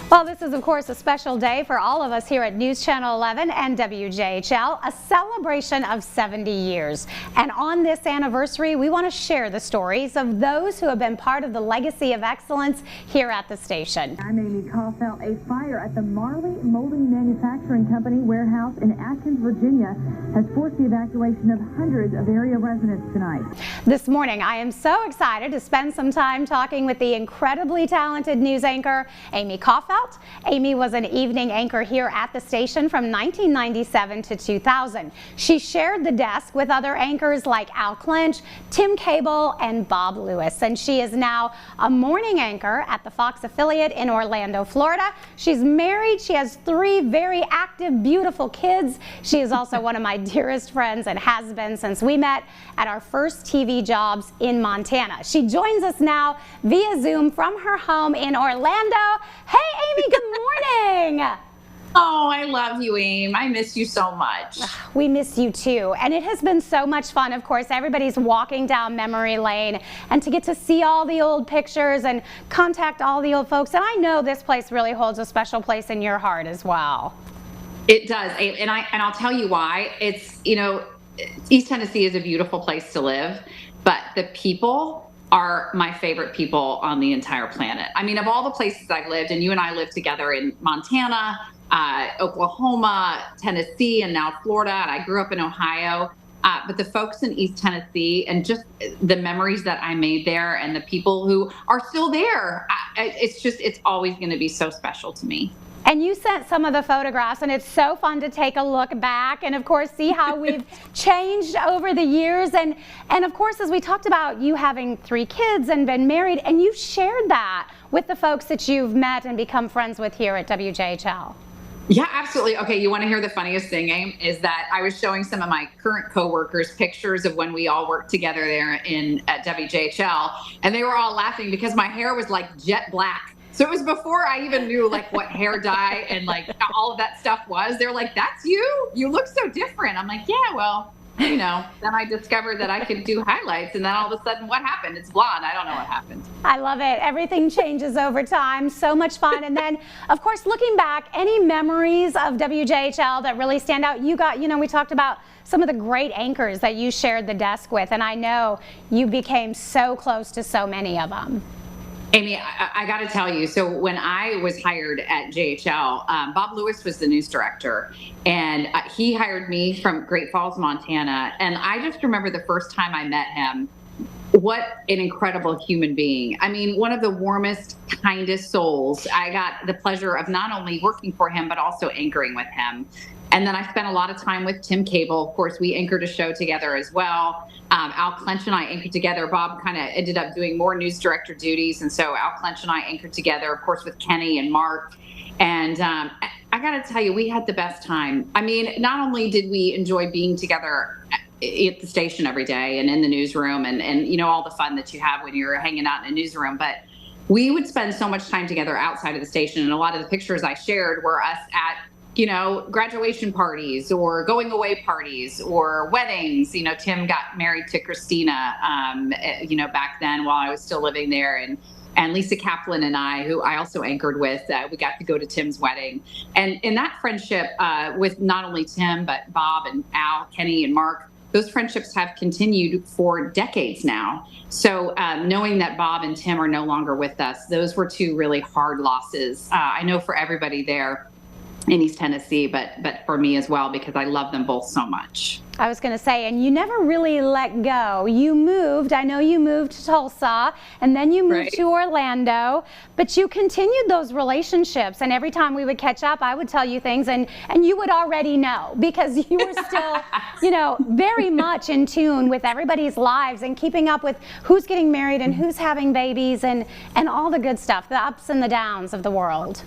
Well, this is, of course, a special day for all of us here at News Channel 11 and WJHL, a celebration of 70 years. And on this anniversary, we want to share the stories of those who have been part of the legacy of excellence here at the station. I'm Amy Kaufeldt. A fire at the Marley Molding Manufacturing Company warehouse in Athens, Virginia, has forced the evacuation of hundreds of area residents tonight. This morning, I am so excited to spend some time talking with the incredibly talented news anchor, Amy Kaufeldt. Amy was an evening anchor here at the station from 1997 to 2000. She shared the desk with other anchors like Al Clench, Tim Cable, and Bob Lewis. And she is now a morning anchor at the Fox affiliate in Orlando, Florida. She's married. She has 3 very active, beautiful kids. She is also one of my dearest friends and has been since we met at our first TV jobs in Montana. She joins us now via Zoom from her home in Orlando. Hey, Amy, good morning. Oh, I love you, Aim. I miss you so much. We miss you too. And it has been so much fun. Of course, everybody's walking down memory lane and to get to see all the old pictures and contact all the old folks. And I know this place really holds a special place in your heart as well. It does. And I'll tell you why. It's, East Tennessee is a beautiful place to live, but the people are my favorite people on the entire planet. I mean, of all the places I've lived, and you and I lived together in Montana, Oklahoma, Tennessee, and now Florida, and I grew up in Ohio. But the folks in East Tennessee and just the memories that I made there and the people who are still there, it's always going to be so special to me. And you sent some of the photographs, and it's so fun to take a look back and, of course, see how we've changed over the years. And of course, as we talked about you having 3 kids and been married, and you've shared that with the folks that you've met and become friends with here at WJHL. Yeah, absolutely. Okay, you want to hear the funniest thing, Aim, is that I was showing some of my current coworkers pictures of when we all worked together there at WJHL, and they were all laughing because my hair was like jet black. So it was before I even knew like what hair dye and like all of that stuff was. They're like, "That's you? You look so different." I'm like, "Yeah, well, then I discovered that I could do highlights, and then all of a sudden what happened? It's blonde. I don't know what happened." I love it. Everything changes over time. So much fun. And then, of course, looking back, any memories of WJHL that really stand out? You got, we talked about some of the great anchors that you shared the desk with, and I know you became so close to so many of them. Amy, I got to tell you, so when I was hired at JHL, Bob Lewis was the news director, and he hired me from Great Falls, Montana. And I just remember the first time I met him, what an incredible human being. I mean, one of the warmest, kindest souls. I got the pleasure of not only working for him, but also anchoring with him. And then I spent a lot of time with Tim Cable. Of course, we anchored a show together as well. Al Clench and I anchored together. Bob kind of ended up doing more news director duties. And so Al Clench and I anchored together, of course, with Kenny and Mark. And I got to tell you, we had the best time. I mean, not only did we enjoy being together at the station every day and in the newsroom and all the fun that you have when you're hanging out in a newsroom, but we would spend so much time together outside of the station. And a lot of the pictures I shared were us at graduation parties or going away parties or weddings. Tim got married to Christina, back then while I was still living there. And Lisa Kaplan and I, who I also anchored with, we got to go to Tim's wedding. And in that friendship with not only Tim, but Bob and Al, Kenny and Mark, those friendships have continued for decades now. So knowing that Bob and Tim are no longer with us, those were 2 really hard losses. I know for everybody there in East Tennessee, but for me as well, because I love them both so much. I was going to say, and you never really let go. You moved, I know you moved to Tulsa, and then you moved to Orlando, but you continued those relationships. And every time we would catch up, I would tell you things, and you would already know, because you were still, very much in tune with everybody's lives and keeping up with who's getting married and who's having babies and all the good stuff, the ups and the downs of the world.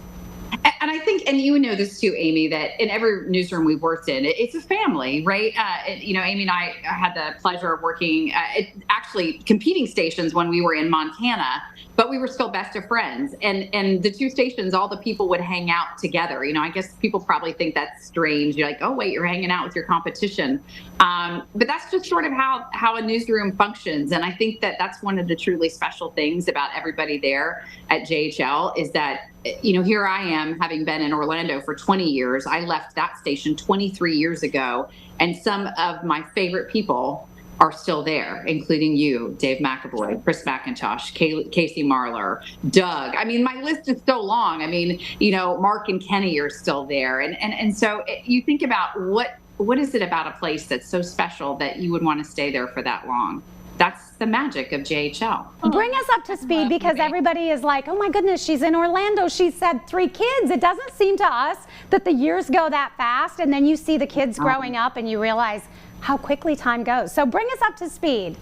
And And I think, and you know this too, Amy, that in every newsroom we've worked in, it's a family, right? Amy and I had the pleasure of working at actually competing stations when we were in Montana, but we were still best of friends. And the two stations, all the people would hang out together. I guess people probably think that's strange. You're like, oh, wait, you're hanging out with your competition. But that's just sort of how a newsroom functions. And I think that that's one of the truly special things about everybody there at JHL is that, here I am, having been in Orlando for 20 years. I left that station 23 years ago, and some of my favorite people are still there, including you, Dave McAvoy, Chris McIntosh, Casey Marlar, Doug. I mean, my list is so long. I mean, Mark and Kenny are still there. And so you think about what is it about a place that's so special that you would want to stay there for that long? That's the magic of JHL. Bring us up to speed, because everybody is like, oh my goodness, she's in Orlando. She's had 3 kids. It doesn't seem to us that the years go that fast. And then you see the kids growing up and you realize how quickly time goes. So bring us up to speed.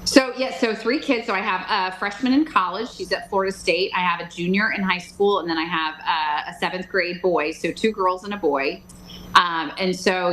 So 3 kids. So I have a freshman in college. She's at Florida State. I have a junior in high school. And then I have a 7th grade boy. So 2 girls and a boy. And so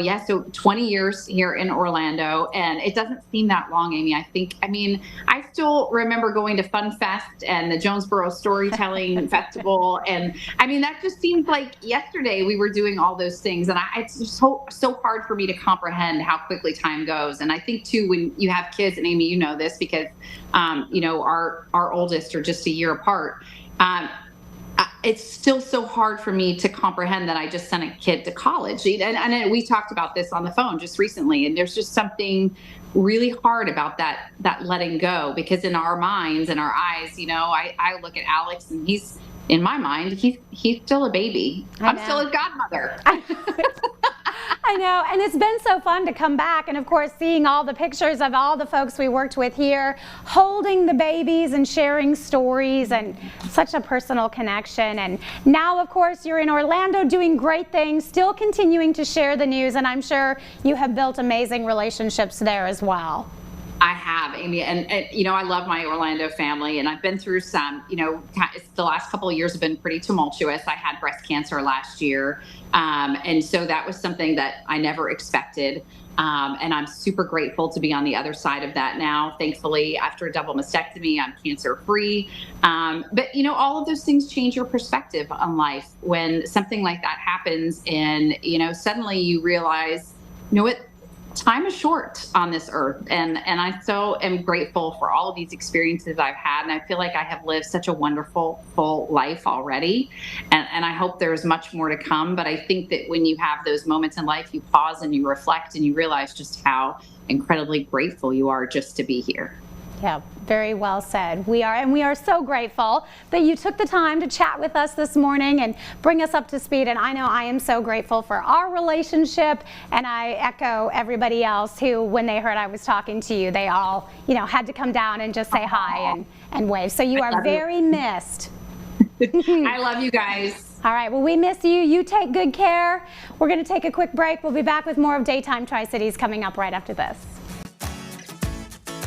20 years here in Orlando, and it doesn't seem that long, Amy. I still remember going to Fun Fest and the Jonesboro Storytelling Festival. And that just seems like yesterday we were doing all those things. And it's just so hard for me to comprehend how quickly time goes. And I think too, when you have kids, and Amy, you know this because, our oldest are just a year apart. It's still so hard for me to comprehend that I just sent a kid to college. And we talked about this on the phone just recently. And there's just something really hard about that letting go, because in our minds and our eyes, I look at Alex and he's, in my mind, he's still a baby. I'm still his godmother. I know, and it's been so fun to come back, and of course seeing all the pictures of all the folks we worked with here, holding the babies and sharing stories, and such a personal connection. And now, of course, you're in Orlando doing great things, still continuing to share the news, and I'm sure you have built amazing relationships there as well. I have, Amy, and I love my Orlando family, and I've been through some, the last couple of years have been pretty tumultuous. I had breast cancer last year, and so that was something that I never expected, and I'm super grateful to be on the other side of that now. Thankfully, after a double mastectomy, I'm cancer-free, but all of those things change your perspective on life when something like that happens, and suddenly you realize, what? Time is short on this earth, and I so am grateful for all of these experiences I've had, and I feel like I have lived such a wonderful, full life already, and I hope there's much more to come. But I think that when you have those moments in life, you pause and you reflect and you realize just how incredibly grateful you are just to be here. Yeah, very well said. We are so grateful that you took the time to chat with us this morning and bring us up to speed. And I know I am so grateful for our relationship, and I echo everybody else who, when they heard I was talking to you, they all, had to come down and just say hi and wave. So you are very missed. I love you guys. All right, well, we miss you. You take good care. We're going to take a quick break. We'll be back with more of Daytime Tri-Cities coming up right after this.